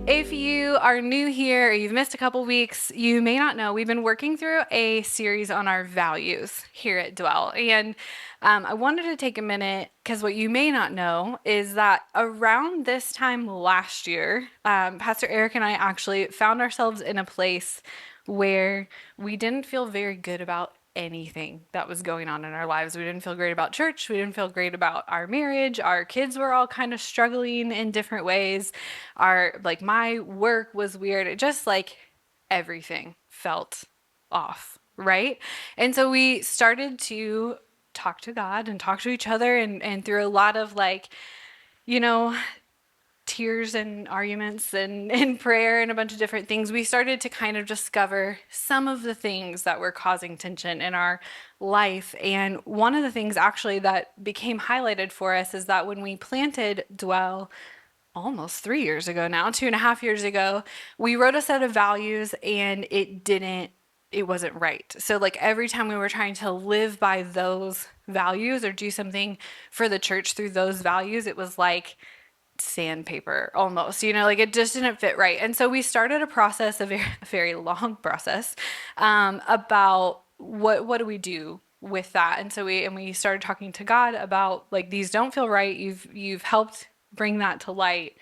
If you are new here or you've missed a couple weeks, you may not know we've been working through a series on our values here at Dwell. And I wanted to take a minute because what you may not know is that around this time last year, Pastor Aeric and I actually found ourselves in a place where we didn't feel very good about anything that was going on in our lives. We didn't feel great about church. We didn't feel great about our marriage. Our kids were all kind of struggling in different ways. My work was weird. It just everything felt off, right? And so we started to talk to God and talk to each other and through a lot of you know, tears and arguments and prayer and a bunch of different things, we started to kind of discover some of the things that were causing tension in our life. And one of the things actually that became highlighted for us is that when we planted Dwell almost 3 years ago now, 2.5 years ago, we wrote a set of values and it wasn't right. So every time we were trying to live by those values or do something for the church through those values, it was like sandpaper almost, it just didn't fit right. And so we started a process, a very long process, about what do we do with that. And so we started talking to God about these don't feel right. You've helped bring that to light,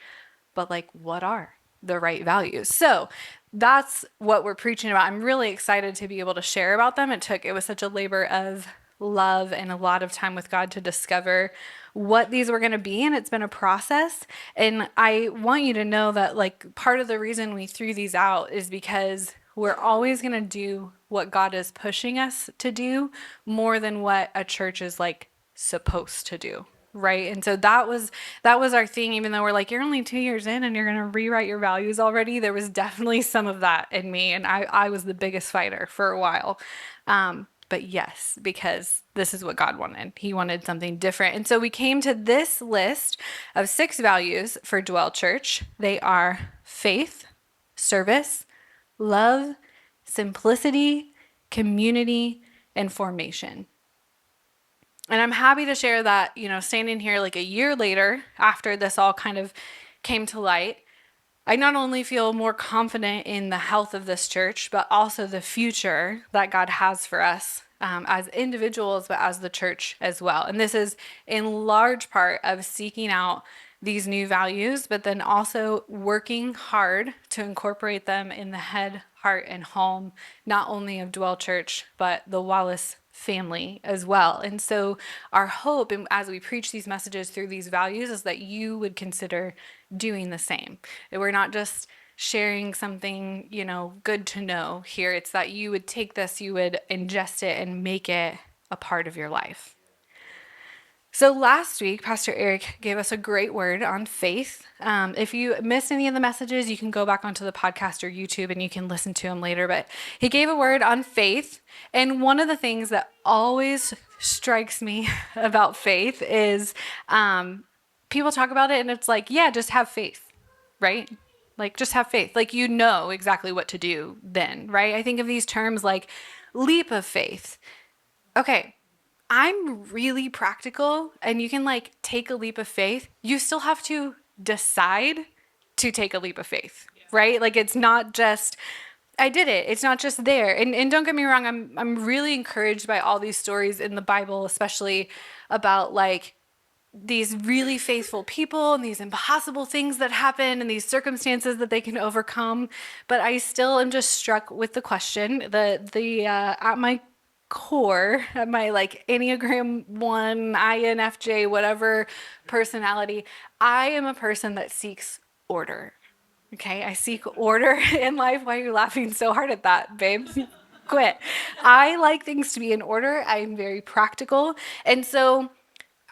but what are the right values? So that's what we're preaching about. I'm really excited to be able to share about them. It was such a labor of love and a lot of time with God to discover what these were going to be, and it's been a process. And I want you to know that part of the reason we threw these out is because we're always going to do what God is pushing us to do more than what a church is supposed to do. Right. And so that was our thing, even though we're you're only 2 years in and you're going to rewrite your values already. There was definitely some of that in me. And I was the biggest fighter for a while. But yes, because this is what God wanted. He wanted something different. And so we came to this list of 6 values for Dwell Church. They are faith, service, love, simplicity, community, and formation. And I'm happy to share that, standing here a year later after this all kind of came to light, I not only feel more confident in the health of this church, but also the future that God has for us as individuals, but as the church as well. And this is in large part of seeking out these new values, but then also working hard to incorporate them in the head, heart, and home, not only of Dwell Church, but the Wallace family as well. And so our hope, and as we preach these messages through these values, is that you would consider doing the same. That we're not just sharing something, good to know here. It's that you would take this, you would ingest it and make it a part of your life. So last week, Pastor Aeric gave us a great word on faith. If you missed any of the messages, you can go back onto the podcast or YouTube and you can listen to him later. But he gave a word on faith. And one of the things that always strikes me about faith is people talk about it and it's yeah, just have faith, right? Just have faith. Exactly what to do then, right? I think of these terms like leap of faith. Okay, I'm really practical, and you can take a leap of faith. You still have to decide to take a leap of faith, right? It's not just I did it. It's not just there. And don't get me wrong, I'm really encouraged by all these stories in the Bible, especially about these really faithful people and these impossible things that happen and these circumstances that they can overcome. But I still am just struck with the question, at my core, at my Enneagram 1, INFJ, whatever personality, I am a person that seeks order. Okay, I seek order in life. Why are you laughing so hard at that, babe? Quit. I like things to be in order. I'm very practical. And so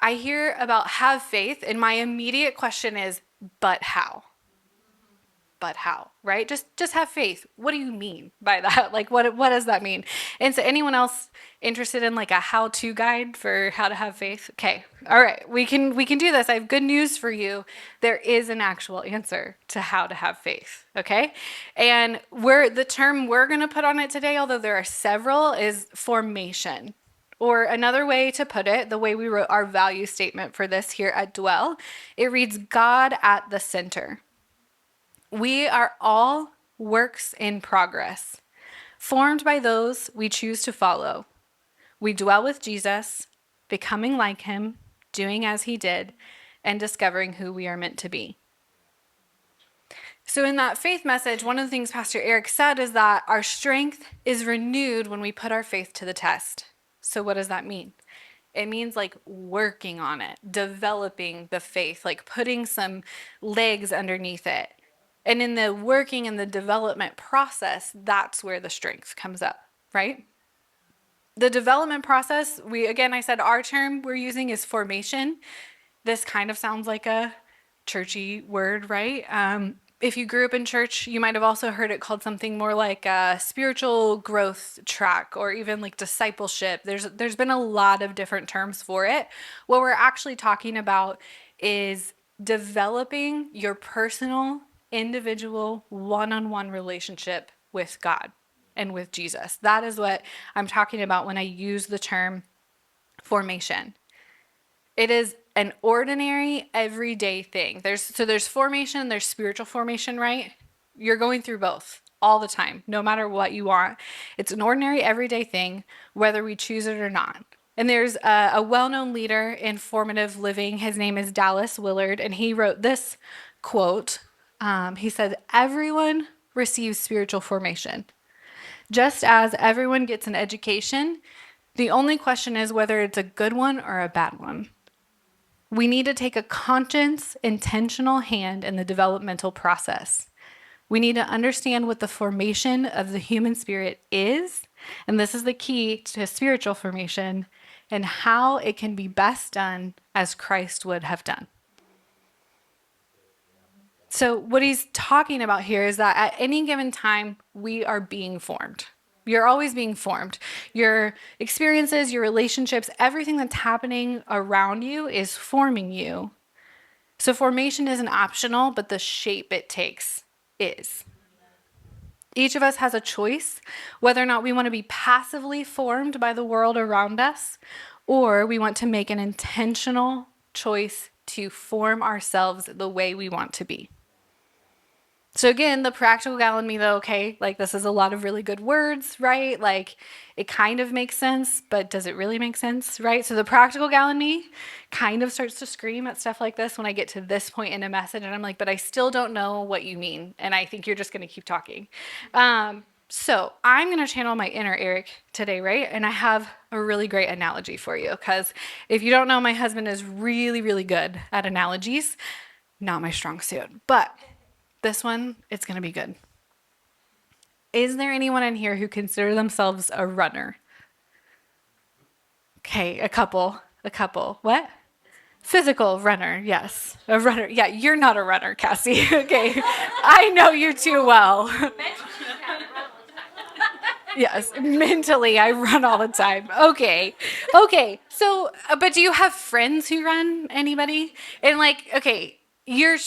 I hear about have faith, and my immediate question is, but how? But how, right? Just have faith. What do you mean by that? What does that mean? And so anyone else interested in a how-to guide for how to have faith? Okay. All right. We can do this. I have good news for you. There is an actual answer to how to have faith. Okay. And the term we're going to put on it today, although there are several, is formation. Or another way to put it, the way we wrote our value statement for this here at Dwell, it reads God at the center. We are all works in progress, formed by those we choose to follow. We dwell with Jesus, becoming like him, doing as he did, and discovering who we are meant to be. So in that faith message, one of the things Pastor Aeric said is that our strength is renewed when we put our faith to the test. So what does that mean? It means like working on it, developing the faith, like putting some legs underneath it. And in the working and the development process, that's where the strength comes up, right? The development process, I said our term we're using is formation. This kind of sounds like a churchy word, right? If you grew up in church, you might have also heard it called something more like a spiritual growth track or even like discipleship. There's been a lot of different terms for it. What we're actually talking about is developing your personal, individual, one-on-one relationship with God and with Jesus. That is what I'm talking about when I use the term formation. It is an ordinary, everyday thing. There's formation, there's spiritual formation, right? You're going through both all the time, no matter what you want. It's an ordinary, everyday thing, whether we choose it or not. And there's a well-known leader in formative living. His name is Dallas Willard, and he wrote this quote. He said, "Everyone receives spiritual formation. Just as everyone gets an education, the only question is whether it's a good one or a bad one. We need to take a conscious, intentional hand in the developmental process. We need to understand what the formation of the human spirit is, and this is the key to spiritual formation, and how it can be best done as Christ would have done." So what he's talking about here is that at any given time, we are being formed. You're always being formed. Your experiences, your relationships, everything that's happening around you is forming you. So formation isn't optional, but the shape it takes is. Each of us has a choice whether or not we want to be passively formed by the world around us, or we want to make an intentional choice to form ourselves the way we want to be. So again, the practical gal in me though, okay, like this is a lot of really good words, right? Like it kind of makes sense, but does it really make sense, right? So the practical gal in me kind of starts to scream at stuff like this when I get to this point in a message and I'm like, but I still don't know what you mean. And I think you're just gonna keep talking. So I'm gonna channel my inner Eric today, right? And I have a really great analogy for you because if you don't know, my husband is really, really good at analogies. Not my strong suit, but this one, it's going to be good. Is there anyone in here who consider themselves a runner? Okay, a couple. What? Physical runner, yes. A runner. Yeah, you're not a runner, Cassie. Okay, I know you too well. Yes, mentally, I run all the time. Okay. So, but do you have friends who run? Anybody? And like, okay, you're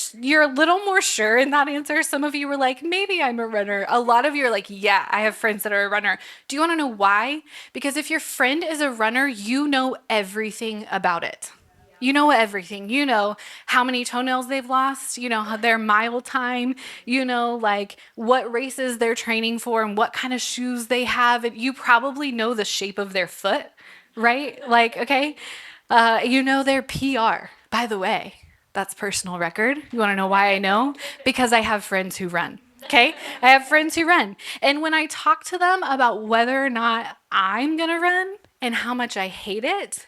a little more sure in that answer. Some of you were like, maybe I'm a runner. A lot of you are like, yeah, I have friends that are a runner. Do you want to know why? Because if your friend is a runner, you know everything about it. You know everything. You know how many toenails they've lost. You know how their mile time. You know like what races they're training for and what kind of shoes they have. And you probably know the shape of their foot, right? Like, okay. You know their PR, by the way. That's personal record. You want to know why I know? Because I have friends who run. Okay? I have friends who run. And when I talk to them about whether or not I'm going to run and how much I hate it,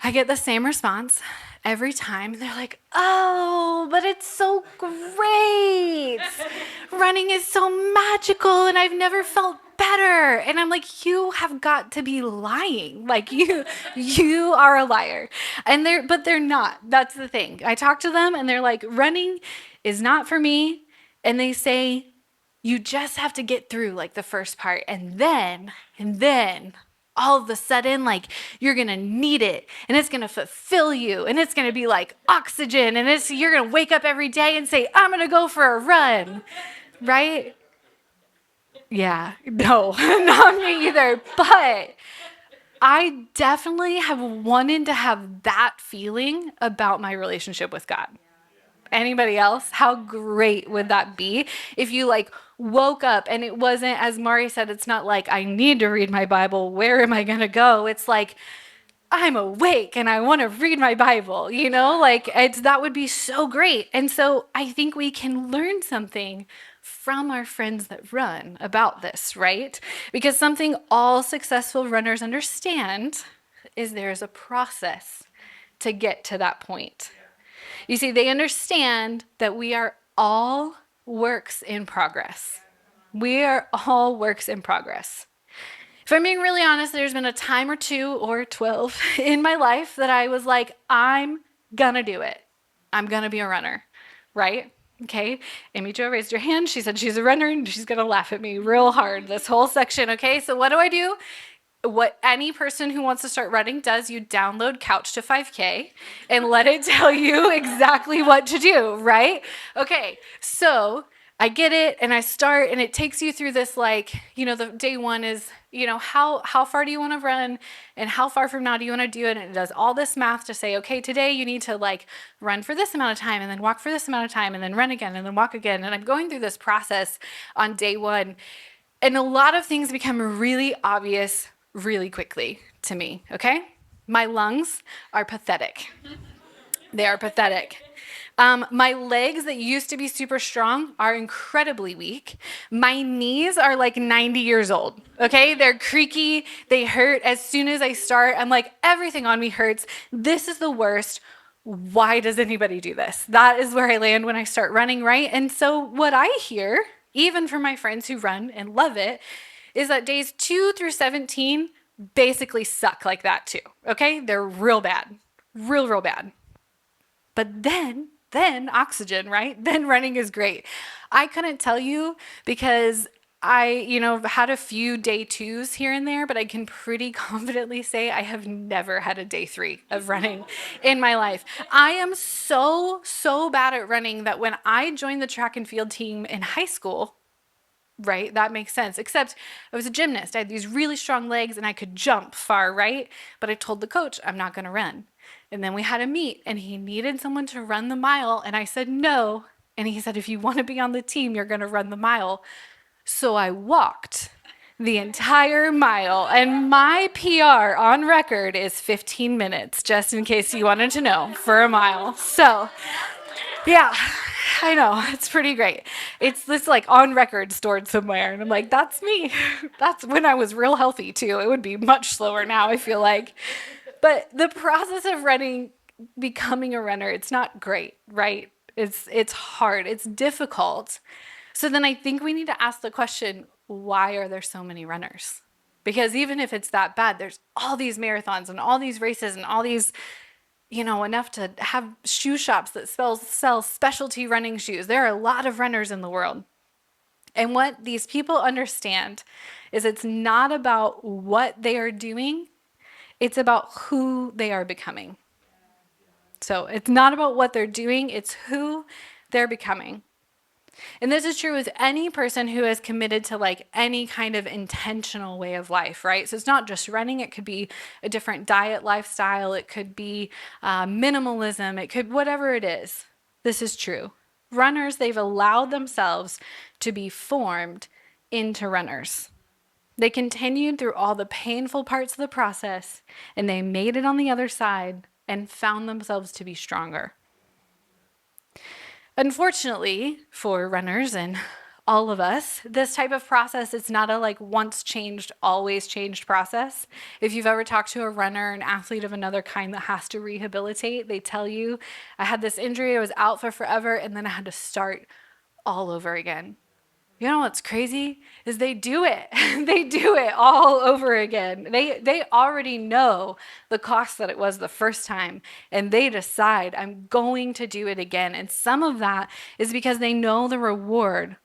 I get the same response every time. They're like, oh, but it's so great. Running is so magical and I've never felt better. And I'm like, you have got to be lying. Like you are a liar. But they're not. That's the thing. I talk to them and they're like, running is not for me. And they say, you just have to get through like the first part. And then all of a sudden, like you're going to need it and it's going to fulfill you and it's going to be like oxygen and you're going to wake up every day and say, I'm going to go for a run. Right? Yeah, no, not me either. But I definitely have wanted to have that feeling about my relationship with God. Anybody else? How great would that be if you like woke up and it wasn't, as Mari said, it's not like I need to read my Bible. Where am I going to go? It's like I'm awake and I want to read my Bible, like that would be so great. And so I think we can learn something from our friends that run about this, right? Because something all successful runners understand is there's a process to get to that point. You see, they understand that we are all works in progress. We are all works in progress. If I'm being really honest, there's been a time or two or 12 in my life that I was like, I'm gonna do it. I'm gonna be a runner, right? Okay, Amy Jo raised her hand. She said she's a runner and she's gonna laugh at me real hard this whole section. Okay, so what do? What any person who wants to start running does, you download Couch to 5K and let it tell you exactly what to do, right? Okay, so I get it and I start and it takes you through this the day one is, how far do you want to run and how far from now do you want to do it? And it does all this math to say, okay, today you need to run for this amount of time and then walk for this amount of time and then run again and then walk again. And I'm going through this process on day one. And a lot of things become really obvious really quickly to me, okay? My lungs are pathetic. They are pathetic. My legs that used to be super strong are incredibly weak. My knees are like 90 years old, okay? They're creaky, they hurt. As soon as I start, I'm like, everything on me hurts. This is the worst. Why does anybody do this? That is where I land when I start running, right? And so what I hear, even from my friends who run and love it, is that days 2 through 17 basically suck like that too, okay? They're real bad, real bad. But then oxygen, right? Then running is great. I couldn't tell you because I, had a few day 2s here and there, but I can pretty confidently say I have never had a day 3 of running in my life. I am so bad at running that when I joined the track and field team in high school, right? That makes sense. Except I was a gymnast. I had these really strong legs and I could jump far, right? But I told the coach, I'm not going to run. And then we had a meet and he needed someone to run the mile. And I said, no. And he said, if you want to be on the team, you're going to run the mile. So I walked the entire mile. And my PR on record is 15 minutes, just in case you wanted to know, for a mile. So, yeah. I know, it's pretty great. It's this on record stored somewhere. And I'm like, that's me. That's when I was real healthy too. It would be much slower now, I feel like. But the process of running, becoming a runner, it's not great, right? It's hard. It's difficult. So then I think we need to ask the question, why are there so many runners? Because even if it's that bad, there's all these marathons and all these races and all these enough to have shoe shops that sell specialty running shoes. There are a lot of runners in the world. And what these people understand is it's not about what they are doing, it's about who they are becoming. So it's not about what they're doing, it's who they're becoming. And this is true with any person who is committed to any kind of intentional way of life, right? So it's not just running. It could be a different diet lifestyle. It could be minimalism. It could, whatever it is. This is true. Runners, they've allowed themselves to be formed into runners. They continued through all the painful parts of the process, and they made it on the other side and found themselves to be stronger. Unfortunately, for runners and all of us, this type of process is not a once changed, always changed process. If you've ever talked to a runner, an athlete of another kind that has to rehabilitate, they tell you, I had this injury, I was out for forever, and then I had to start all over again. You know what's crazy is they do it. They do it all over again. They already know the cost that it was the first time, and they decide, I'm going to do it again. And some of that is because they know the reward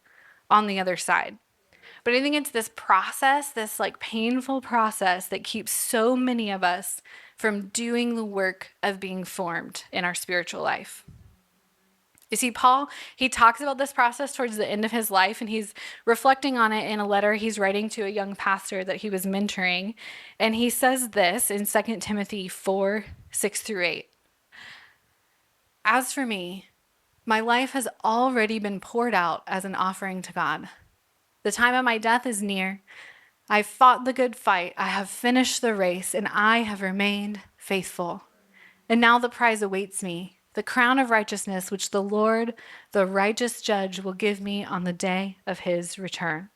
on the other side. But I think it's this process, this painful process that keeps so many of us from doing the work of being formed in our spiritual life. You see, Paul, he talks about this process towards the end of his life, and he's reflecting on it in a letter he's writing to a young pastor that he was mentoring. And he says this in 2 Timothy 4, 6 through 8. As for me, My life has already been poured out as an offering to God. The time of my death is near. I fought the good fight. I have finished the race, and I have remained faithful. And now the prize awaits me, the crown of righteousness, which the Lord, the righteous judge, will give me on the day of his return.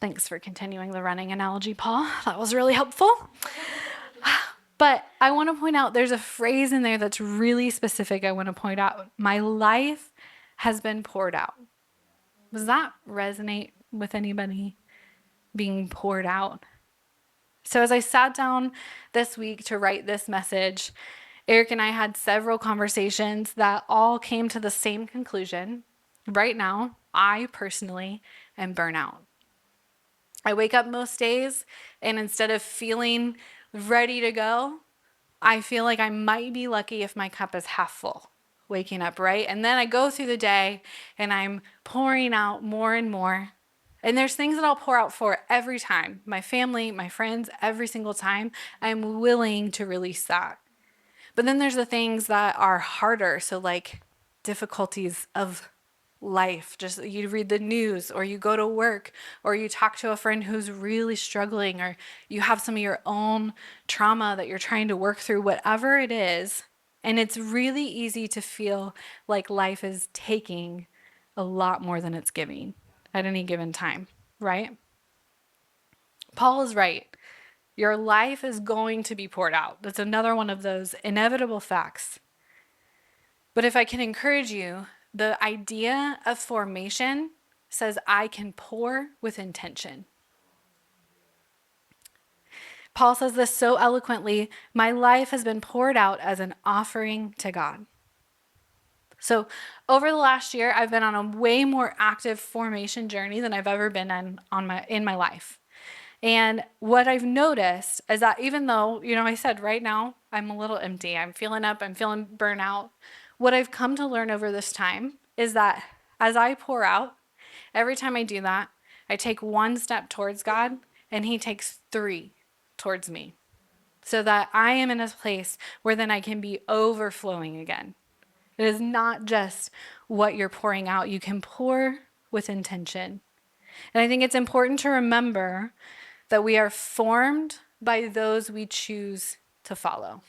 Thanks for continuing the running analogy, Paul. That was really helpful. But I want to point out there's a phrase in there that's really specific. I want to point out, my life has been poured out. Does that resonate with anybody? Being poured out. So as I sat down this week to write this message, Eric and I had several conversations that all came to the same conclusion. Right now, I personally am burnout. I wake up most days, and instead of feeling ready to go, I feel like I might be lucky if my cup is half full waking up, right? And then I go through the day and I'm pouring out more and more. And there's things that I'll pour out for every time. My family, my friends, every single time I'm willing to release that. But then there's the things that are harder. So like difficulties of life. Just you read the news or you go to work or you talk to a friend who's really struggling or you have some of your own trauma that you're trying to work through, whatever it is. And it's really easy to feel like life is taking a lot more than it's giving at any given time, right? Paul is right. Your life is going to be poured out. That's another one of those inevitable facts. But if I can encourage you, the idea of formation says I can pour with intention. Paul says this so eloquently, my life has been poured out as an offering to God. So over the last year, I've been on a way more active formation journey than I've ever been in my life. And what I've noticed is that even though, I said right now, I'm a little empty, I'm feeling up, I'm feeling burnout. What I've come to learn over this time is that as I pour out, every time I do that, I take one step towards God and he takes 3 towards me so that I am in a place where then I can be overflowing again. It is not just what you're pouring out. You can pour with intention. And I think it's important to remember that we are formed by those we choose to follow.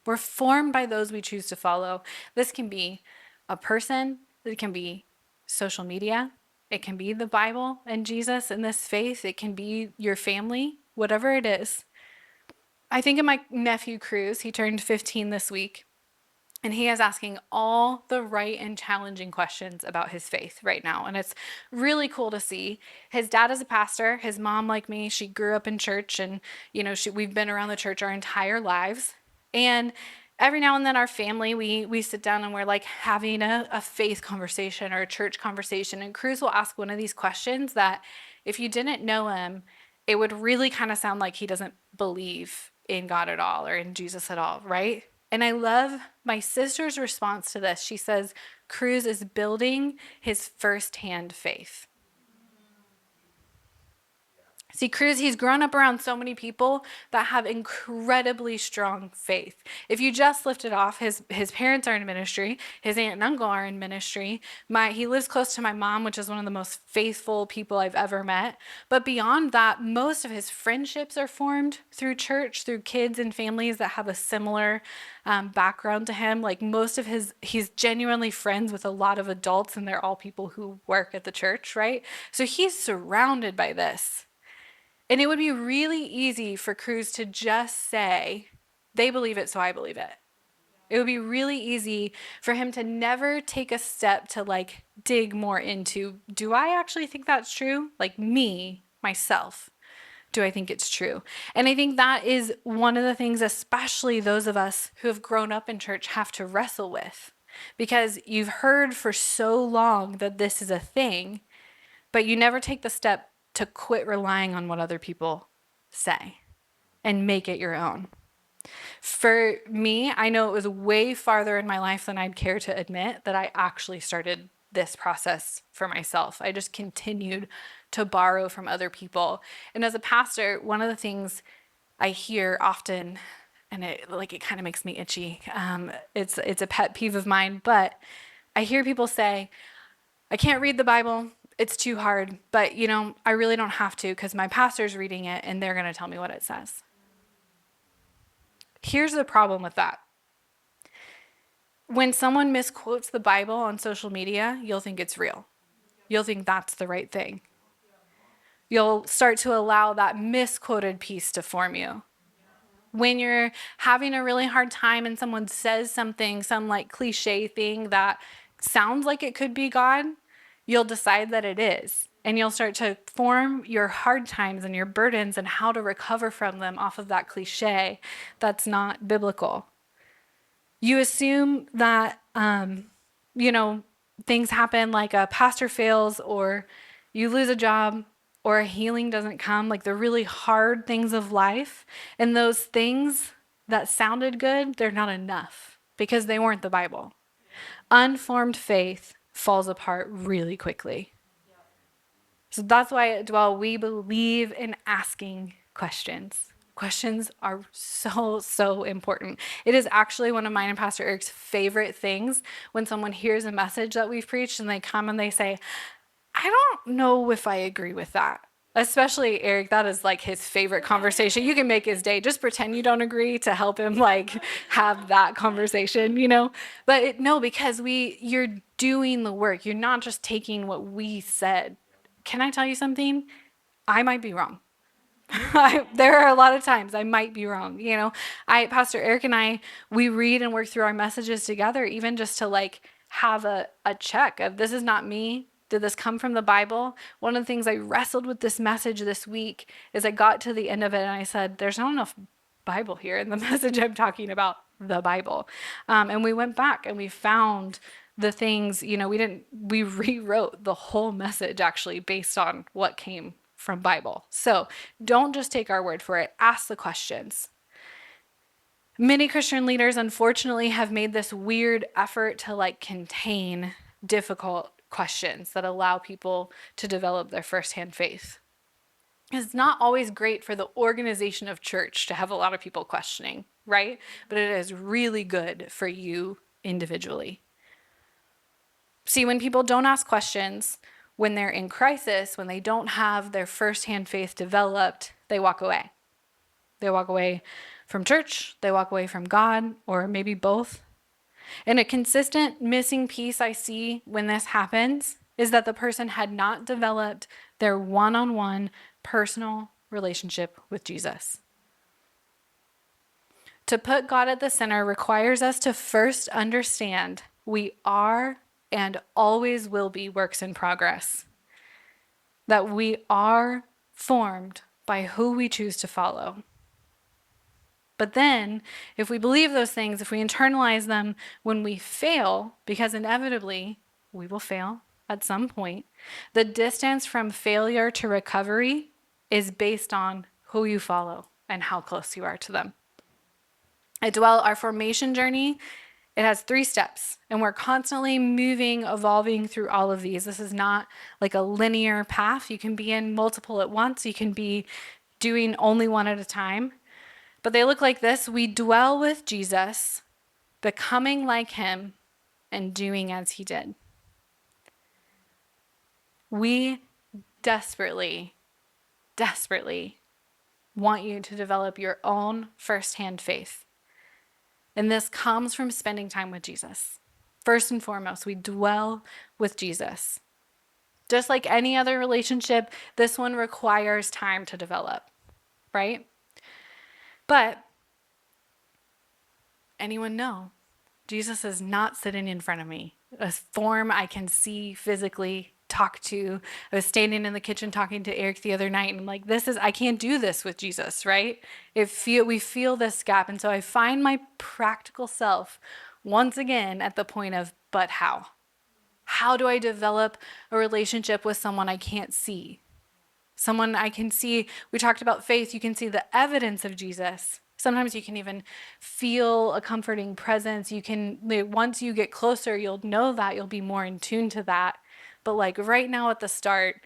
We're formed by those we choose to follow. This can be a person, it can be social media, it can be the Bible and Jesus and this faith, it can be your family, whatever it is. I think of my nephew Cruz, he turned 15 this week. And he is asking all the right and challenging questions about his faith right now. And it's really cool to see. His dad is a pastor. His mom, like me, she grew up in church. And, we've been around the church our entire lives. And every now and then our family, we sit down and we're like having a faith conversation or a church conversation. And Cruz will ask one of these questions that if you didn't know him, it would really kind of sound like he doesn't believe in God at all or in Jesus at all, right? And I love my sister's response to this. She says, Cruz is building his firsthand faith. See, Cruz, he's grown up around so many people that have incredibly strong faith. If you just lifted off, his parents are in ministry. His aunt and uncle are in ministry. He lives close to my mom, which is one of the most faithful people I've ever met. But beyond that, most of his friendships are formed through church, through kids and families that have a similar background to him. Like he's genuinely friends with a lot of adults, and they're all people who work at the church, right? So he's surrounded by this. And it would be really easy for Cruz to just say, they believe it, so I believe it. It would be really easy for him to never take a step to dig more into, do I actually think that's true? Like me, myself, do I think it's true? And I think that is one of the things, especially those of us who have grown up in church, have to wrestle with. Because you've heard for so long that this is a thing, but you never take the step to quit relying on what other people say and make it your own. For me, I know it was way farther in my life than I'd care to admit that I actually started this process for myself. I just continued to borrow from other people. And as a pastor, one of the things I hear often and it kind of makes me itchy. It's a pet peeve of mine, but I hear people say, I can't read the Bible. It's too hard, but I really don't have to because my pastor's reading it and they're going to tell me what it says. Here's the problem with that. When someone misquotes the Bible on social media, you'll think it's real. You'll think that's the right thing. You'll start to allow that misquoted piece to form you. When you're having a really hard time and someone says something, some like cliche thing that sounds like it could be God, you'll decide that it is. And you'll start to form your hard times and your burdens and how to recover from them off of that cliche that's not biblical. You assume that, things happen like a pastor fails or you lose a job or a healing doesn't come, like the really hard things of life. And those things that sounded good, they're not enough because they weren't the Bible. Unformed faith falls apart really quickly. So that's why at Dwell, we believe in asking questions. Questions are so important. It is actually one of mine and Pastor Eric's favorite things when someone hears a message that we've preached and they come and they say, I don't know if I agree with that. Especially Eric, that is like his favorite conversation. You can make his day. Just pretend you don't agree to help him like have that conversation, But no, because you're doing the work. You're not just taking what we said. Can I tell you something? I might be wrong. There are a lot of times I might be wrong. Pastor Eric and I, we read and work through our messages together, even just to like have a check of this is not me. Did this come from the Bible? One of the things I wrestled with this message this week is I got to the end of it and I said, there's not enough Bible here in the message I'm talking about, the Bible. And we went back and we found the things, we rewrote the whole message actually based on what came from Bible. So don't just take our word for it. Ask the questions. Many Christian leaders, unfortunately, have made this weird effort to like contain difficult questions that allow people to develop their firsthand faith. It's not always great for the organization of church to have a lot of people questioning, right? But it is really good for you individually. See, when people don't ask questions, when they're in crisis, when they don't have their firsthand faith developed, they walk away. They walk away from church, they walk away from God, or maybe both. And a consistent missing piece I see when this happens is that the person had not developed their one-on-one personal relationship with Jesus. To put God at the center requires us to first understand we are and always will be works in progress. That we are formed by who we choose to follow. But then, if we believe those things, if we internalize them when we fail, because inevitably we will fail at some point, the distance from failure to recovery is based on who you follow and how close you are to them. At Dwell, our formation journey, it has 3 steps, and we're constantly moving, evolving through all of these. This is not like a linear path. You can be in multiple at once. You can be doing only one at a time. But they look like this. We dwell with Jesus, becoming like him, and doing as he did. We desperately want you to develop your own firsthand faith. And this comes from spending time with Jesus. First and foremost, we dwell with Jesus. Just like any other relationship, this one requires time to develop, right? But anyone know? Jesus is not sitting in front of me. A form I can see physically, talk to. I was standing in the kitchen talking to Eric the other night and I'm like, I can't do this with Jesus, right? We feel this gap. And so I find my practical self once again at the point of, but how? How do I develop a relationship with someone I can't see? Someone I can see. We talked about faith. You can see the evidence of Jesus. Sometimes you can even feel a comforting presence. Once you get closer, you'll know that. You'll be more in tune to that. But like right now at the start,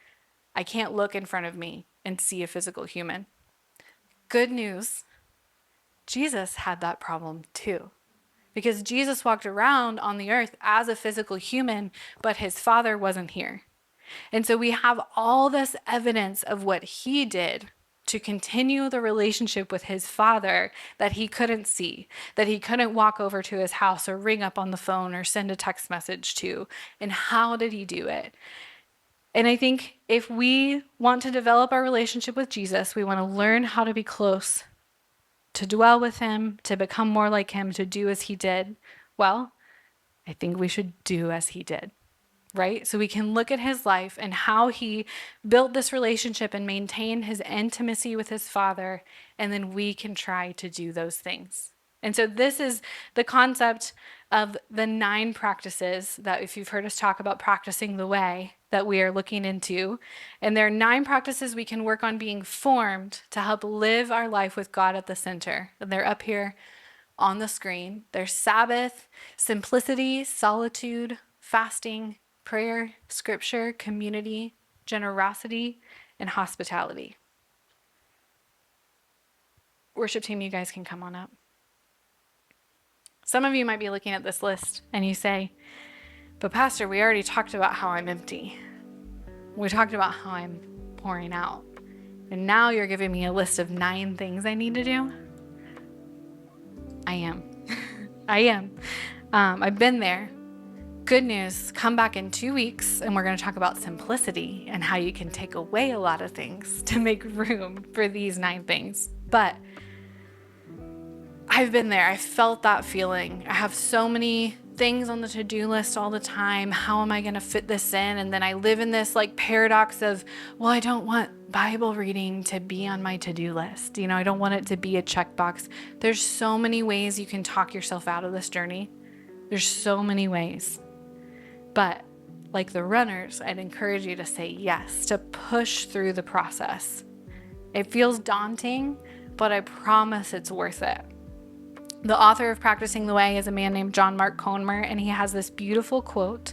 I can't look in front of me and see a physical human. Good news Jesus had that problem too. Because Jesus walked around on the earth as a physical human, but his Father wasn't here. And so we have all this evidence of what he did to continue the relationship with his Father that he couldn't see, that he couldn't walk over to his house or ring up on the phone or send a text message to. And how did he do it? And I think if we want to develop our relationship with Jesus, we want to learn how to be close, to dwell with him, to become more like him, to do as he did. Well, I think we should do as he did, right? So we can look at his life and how he built this relationship and maintained his intimacy with his Father, and then we can try to do those things. And so this is the concept of the 9 practices that, if you've heard us talk about practicing the way, that we are looking into. And there are 9 practices we can work on being formed to help live our life with God at the center. And they're up here on the screen. There's Sabbath, simplicity, solitude, fasting, prayer, scripture, community, generosity, and hospitality. Worship team, you guys can come on up. Some of you might be looking at this list and you say, but Pastor, we already talked about how I'm empty. We talked about how I'm pouring out. And now you're giving me a list of 9 things I need to do? I am. I am. I've been there. Good news, come back in 2 weeks and we're going to talk about simplicity and how you can take away a lot of things to make room for these 9 things. But I've been there. I felt that feeling. I have so many things on the to-do list all the time. How am I going to fit this in? And then I live in this like paradox of, well, I don't want Bible reading to be on my to-do list. I don't want it to be a checkbox. There's so many ways you can talk yourself out of this journey. There's so many ways. But like the runners, I'd encourage you to say yes, to push through the process. It feels daunting, but I promise it's worth it. The author of Practicing the Way is a man named John Mark Comer, and he has this beautiful quote.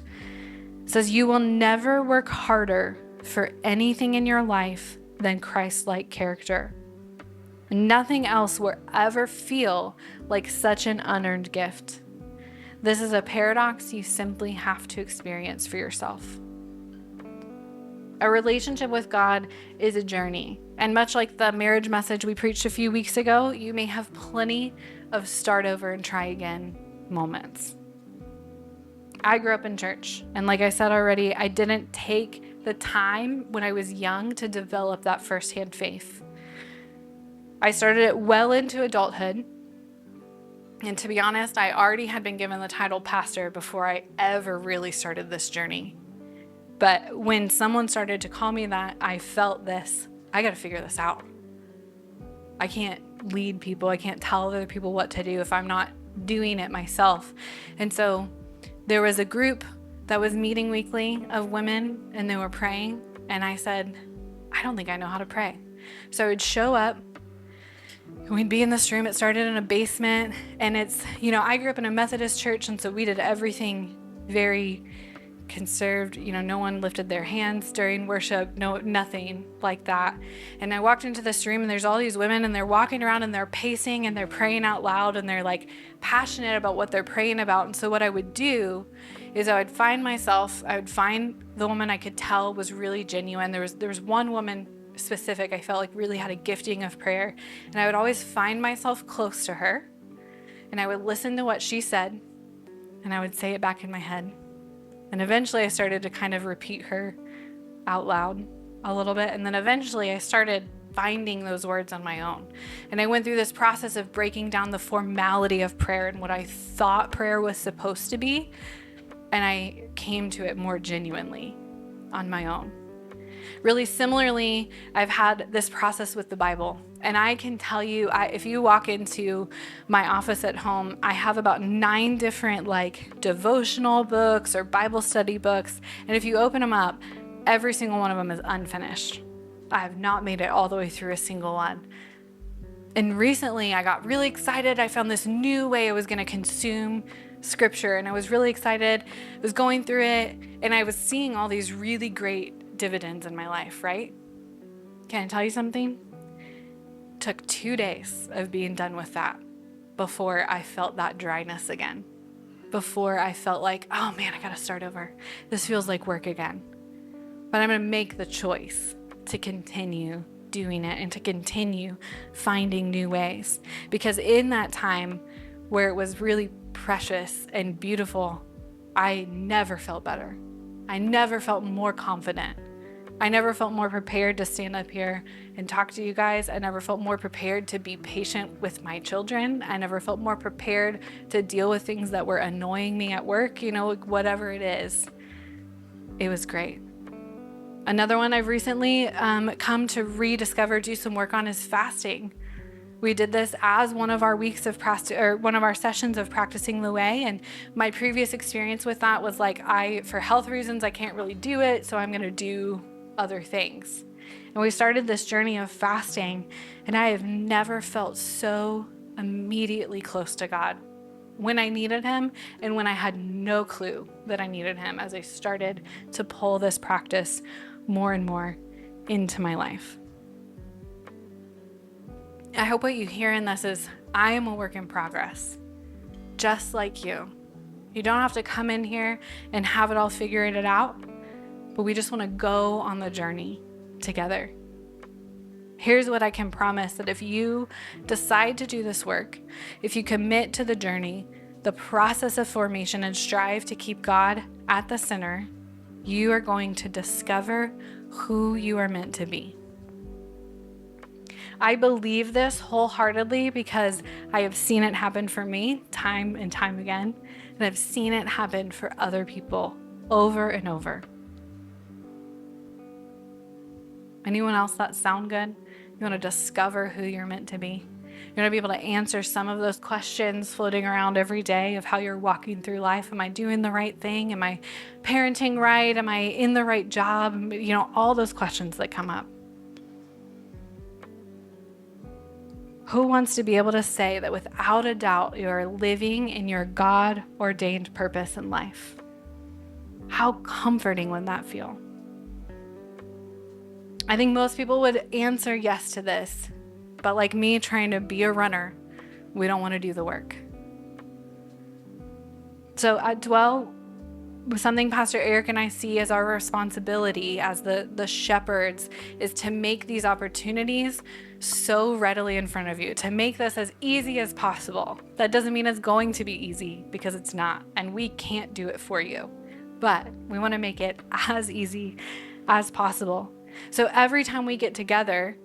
It says, "You will never work harder for anything in your life than Christ-like character. Nothing else will ever feel like such an unearned gift. This is a paradox you simply have to experience for yourself." A relationship with God is a journey. And much like the marriage message we preached a few weeks ago, you may have plenty of start over and try again moments. I grew up in church. And like I said already, I didn't take the time when I was young to develop that firsthand faith. I started it well into adulthood. And to be honest, I already had been given the title pastor before I ever really started this journey. But when someone started to call me that, I felt this, I got to figure this out. I can't lead people. I can't tell other people what to do if I'm not doing it myself. And so there was a group that was meeting weekly of women, and they were praying. And I said, I don't think I know how to pray. So I would show up. We'd be in this room. It started in a basement. And it's, I grew up in a Methodist church. And so we did everything very conserved. No one lifted their hands during worship. No, nothing like that. And I walked into this room and there's all these women and they're walking around and they're pacing and they're praying out loud and they're like passionate about what they're praying about. And so what I would do is I would find the woman I could tell was really genuine. There was one woman specific I felt like really had a gifting of prayer. And I would always find myself close to her and I would listen to what she said and I would say it back in my head. And eventually I started to kind of repeat her out loud a little bit. And then eventually I started finding those words on my own. And I went through this process of breaking down the formality of prayer and what I thought prayer was supposed to be. And I came to it more genuinely on my own. Really similarly, I've had this process with the Bible. And I can tell you, if you walk into my office at home, I have about 9 different devotional books or Bible study books. And if you open them up, every single one of them is unfinished. I have not made it all the way through a single one. And recently I got really excited. I found this new way I was going to consume scripture. And I was really excited. I was going through it and I was seeing all these really great dividends in my life, right? Can I tell you something? took 2 days of being done with that before I felt that dryness again. Before I felt like, oh man, I gotta start over. This feels like work again. But I'm gonna make the choice to continue doing it and to continue finding new ways. Because in that time where it was really precious and beautiful, I never felt better. I never felt more confident. I never felt more prepared to stand up here and talk to you guys. I never felt more prepared to be patient with my children. I never felt more prepared to deal with things that were annoying me at work, whatever it is. It was great. Another one I've recently come to rediscover, do some work on is fasting. We did this as one of our weeks of one of our sessions of practicing the way. And my previous experience with that was like, for health reasons, I can't really do it. So I'm going to do other things. And we started this journey of fasting, and I have never felt so immediately close to God when I needed him and when I had no clue that I needed him, as I started to pull this practice more and more into my life. I hope what you hear in this is I am a work in progress, just like you. You don't have to come in here and have it all figured it out, but we just want to go on the journey together. Here's what I can promise, that if you decide to do this work, if you commit to the journey, the process of formation, and strive to keep God at the center, you are going to discover who you are meant to be. I believe this wholeheartedly because I have seen it happen for me time and time again, and I've seen it happen for other people over and over. Anyone else that sound good? You want to discover who you're meant to be? You want to be able to answer some of those questions floating around every day of how you're walking through life. Am I doing the right thing? Am I parenting right? Am I in the right job? All those questions that come up. Who wants to be able to say that without a doubt you are living in your God-ordained purpose in life? How comforting would that feel? I think most people would answer yes to this, but like me trying to be a runner, we don't want to do the work. So at Dwell, something Pastor Aeric and I see as our responsibility as the shepherds is to make these opportunities so readily in front of you, to make this as easy as possible. That doesn't mean it's going to be easy, because it's not, and we can't do it for you, but we want to make it as easy as possible. So every time we get together,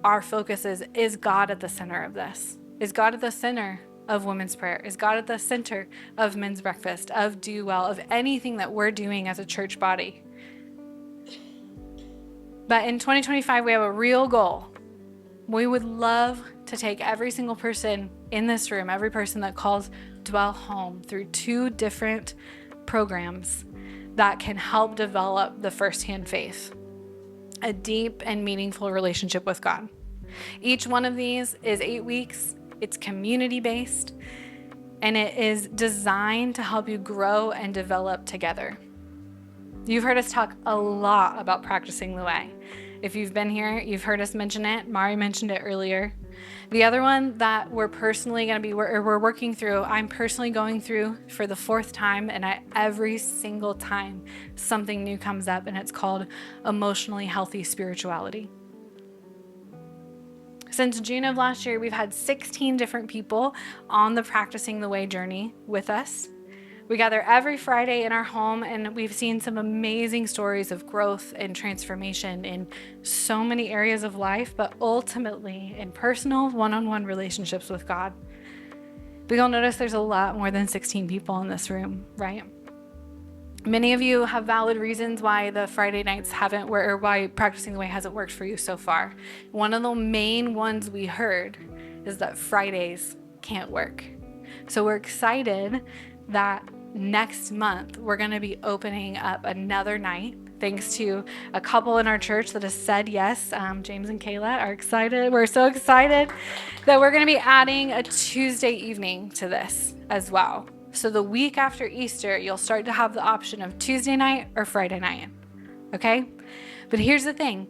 our focus is God at the center of this? Is God at the center of women's prayer? Is God at the center of men's breakfast, of Do Well, of anything that we're doing as a church body? But in 2025, we have a real goal. We would love to take every single person in this room, every person that calls Dwell home, through 2 different programs that can help develop the firsthand faith, a deep and meaningful relationship with God. Each one of these is 8 weeks. It's community-based, and it is designed to help you grow and develop together. You've heard us talk a lot about practicing the way. If you've been here, you've heard us mention it. Mari mentioned it earlier. The other one that we're personally going to be, we're working through, I'm personally going through for the 4th time, and every single time something new comes up, and it's called Emotionally Healthy Spirituality. Since June of last year, we've had 16 different people on the Practicing the Way journey with us. We gather every Friday in our home, and we've seen some amazing stories of growth and transformation in so many areas of life, but ultimately in personal one-on-one relationships with God. But you'll notice there's a lot more than 16 people in this room, right? Many of you have valid reasons why the Friday nights haven't worked, or why Practicing the Way hasn't worked for you so far. One of the main ones we heard is that Fridays can't work. So we're excited that next month we're going to be opening up another night, thanks to a couple in our church that has said yes. James and Kayla are excited. We're so excited that we're going to be adding a Tuesday evening to this as well. So the week after Easter, you'll start to have the option of Tuesday night or Friday night, okay? But here's the thing.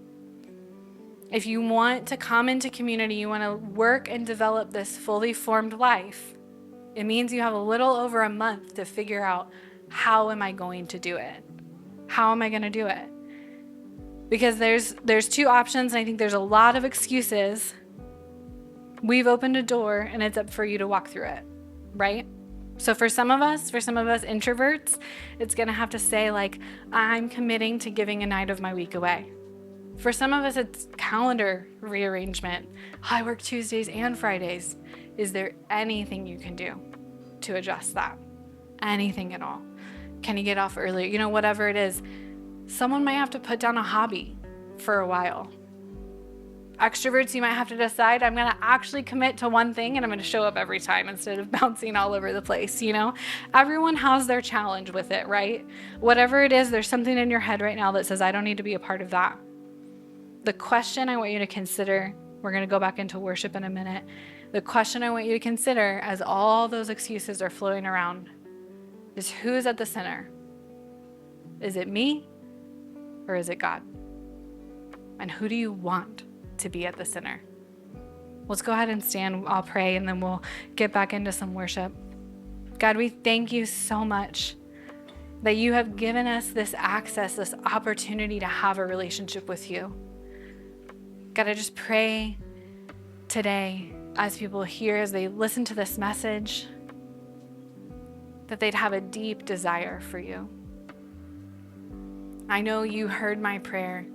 If you want to come into community, you want to work and develop this fully formed life, it means you have a little over a month to figure out, how am I going to do it? How am I going to do it? Because there's two options, and I think there's a lot of excuses. We've opened a door, and it's up for you to walk through it, right? So for some of us introverts, it's going to have to say, like, I'm committing to giving a night of my week away. For some of us, it's calendar rearrangement. I work Tuesdays and Fridays. Is there anything you can do to adjust that? Anything at all? Can you get off earlier? You know, whatever it is. Someone might have to put down a hobby for a while. Extroverts, you might have to decide, I'm going to actually commit to one thing and I'm going to show up every time instead of bouncing all over the place, you know? Everyone has their challenge with it, right? Whatever it is, there's something in your head right now that says, I don't need to be a part of that. The question I want you to consider, we're going to go back into worship in a minute. The question I want you to consider as all those excuses are flowing around is, who's at the center? Is it me or is it God? And who do you want to be at the center? Let's go ahead and stand. I'll pray and then we'll get back into some worship. God, we thank you so much that you have given us this access, this opportunity to have a relationship with you. God, I just pray today as people hear, as they listen to this message, that they'd have a deep desire for you. I know you heard my prayer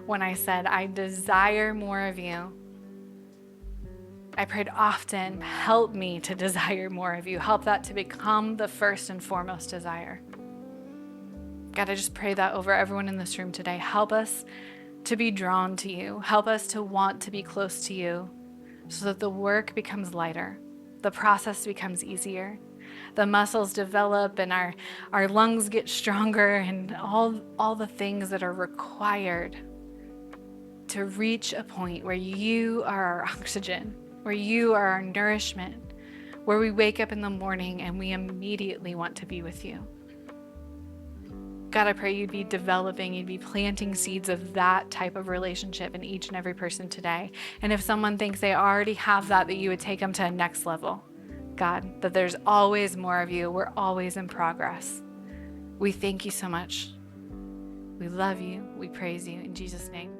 when I said, I desire more of you. I prayed often, help me to desire more of you. Help that to become the first and foremost desire. God, I just pray that over everyone in this room today. Help us to be drawn to you. Help us to want to be close to you so that the work becomes lighter, the process becomes easier, the muscles develop and our lungs get stronger, and all the things that are required to reach a point where you are our oxygen, where you are our nourishment, where we wake up in the morning and we immediately want to be with you. God, I pray you'd be developing, you'd be planting seeds of that type of relationship in each and every person today. And if someone thinks they already have that, that you would take them to a next level. God, that there's always more of you. We're always in progress. We thank you so much. We love you. We praise you in Jesus' name.